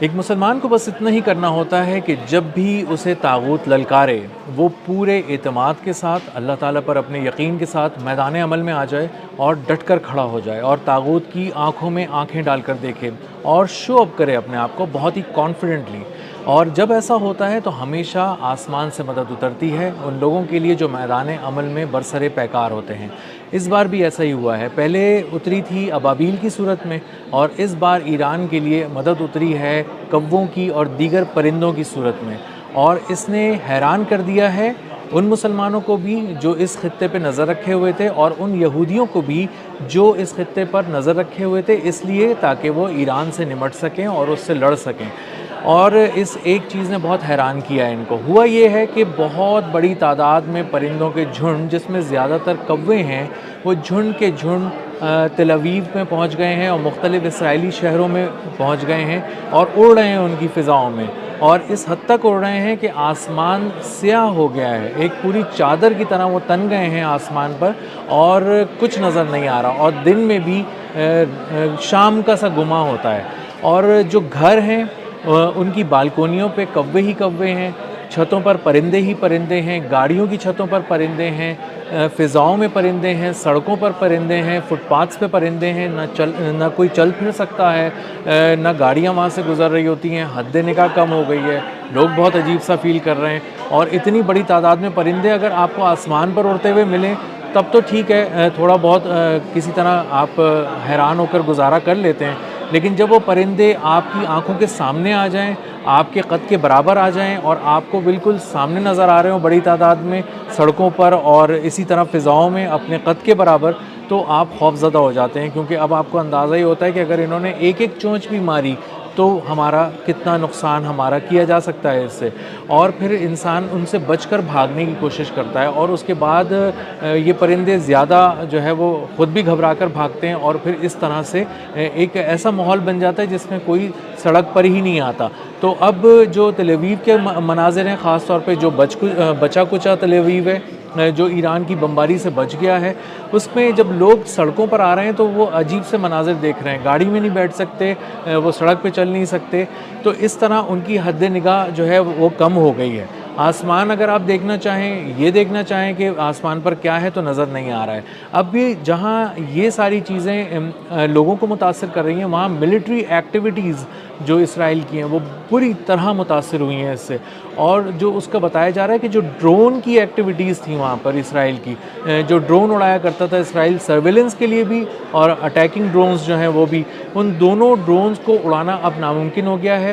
एक मुसलमान को बस इतना ही करना होता है कि जब भी उसे तागूत ललकारे वो पूरे एतमाद के साथ अल्लाह ताला पर अपने यकीन के साथ मैदान अमल में आ जाए और डट कर खड़ा हो जाए और तागूत की आंखों में आंखें डालकर देखे और शो अप करे अपने आप को बहुत ही कॉन्फिडेंटली। और जब ऐसा होता है तो हमेशा आसमान से मदद उतरती है उन लोगों के लिए जो मैदान अमल में बरसरे पैकार होते हैं। इस बार भी ऐसा ही हुआ है, पहले उतरी थी अबाबील की सूरत में और इस बार ईरान के लिए मदद उतरी है कौवों की और दीगर परिंदों की सूरत में। और इसने हैरान कर दिया है उन मुसलमानों को भी जो इस खित्ते पे नज़र रखे हुए थे और उन यहूदियों को भी जो इस खित्ते पर नज़र रखे हुए थे, इसलिए ताकि वो ईरान से निमट सकें और उससे लड़ सकें। और इस एक चीज़ ने बहुत हैरान किया है इनको। हुआ ये है कि बहुत बड़ी तादाद में परिंदों के झुंड, जिसमें ज़्यादातर कौवे हैं, वो झुंड के झुंड तेल अवीव में पहुंच गए हैं और मुख्तलिफ़ इसराइली शहरों में पहुंच गए हैं और उड़ रहे हैं उनकी फ़िज़ाओं में। और इस हद तक उड़ रहे हैं कि आसमान स्याह हो गया है, एक पूरी चादर की तरह वो तन गए हैं आसमान पर और कुछ नज़र नहीं आ रहा। और दिन में भी शाम का सा गुमा होता है। और जो घर हैं उनकी बालकोनियों पे कौवे ही कौवे हैं, छतों पर परिंदे ही परिंदे हैं, गाड़ियों की छतों पर परिंदे हैं, फ़िज़ाओं में परिंदे हैं, सड़कों पर परिंदे हैं, फुटपाथ्स पे परिंदे हैं। ना कोई चल फिर सकता है, ना गाड़ियाँ वहाँ से गुज़र रही होती हैं। हद निगाह कम हो गई है, लोग बहुत अजीब सा फ़ील कर रहे हैं। और इतनी बड़ी तादाद में परिंदे अगर आपको आसमान पर उड़ते हुए मिलें तब तो ठीक है, थोड़ा बहुत किसी तरह आप हैरान होकर गुजारा कर लेते हैं। लेकिन जब वो परिंदे आपकी आंखों के सामने आ जाएं, आपके कद के बराबर आ जाएं और आपको बिल्कुल सामने नज़र आ रहे हो बड़ी तादाद में सड़कों पर और इसी तरह फ़िज़ाओं में अपने कद के बराबर, तो आप खौफज़दा हो जाते हैं। क्योंकि अब आपको अंदाज़ा ही होता है कि अगर इन्होंने एक एक चोंच भी मारी तो हमारा कितना नुकसान हमारा किया जा सकता है इससे। और फिर इंसान उनसे बचकर भागने की कोशिश करता है और उसके बाद ये परिंदे ज़्यादा जो है वो ख़ुद भी घबरा कर भागते हैं और फिर इस तरह से एक ऐसा माहौल बन जाता है जिसमें कोई सड़क पर ही नहीं आता। तो अब जो तेल अवीव के मनाज़िर हैं, ख़ास तौर पे जो बचा कुचा तेल अवीव है जो ईरान की बमबारी से बच गया है, उसमें जब लोग सड़कों पर आ रहे हैं तो वो अजीब से मनाज़िर देख रहे हैं। गाड़ी में नहीं बैठ सकते, वो सड़क पे चल नहीं सकते। तो इस तरह उनकी हद निगाह जो है वो कम हो गई है। आसमान अगर आप देखना चाहें, ये देखना चाहें कि आसमान पर क्या है, तो नज़र नहीं आ रहा है। अब भी जहाँ ये सारी चीज़ें लोगों को मुतासिर कर रही हैं, वहाँ मिलिट्री एक्टिविटीज़ जो इसराइल की हैं वो बुरी तरह मुतासिर हुई हैं इससे। और जो उसका बताया जा रहा है कि जो ड्रोन की एक्टिविटीज़ थी वहाँ पर इसराइल की, जो ड्रोन उड़ाया करता था इसराइल सर्विलेंस के लिए भी और अटैकिंग ड्रोन्स जो हैं वो भी, उन दोनों ड्रोन्स को उड़ाना अब नामुमकिन हो गया है।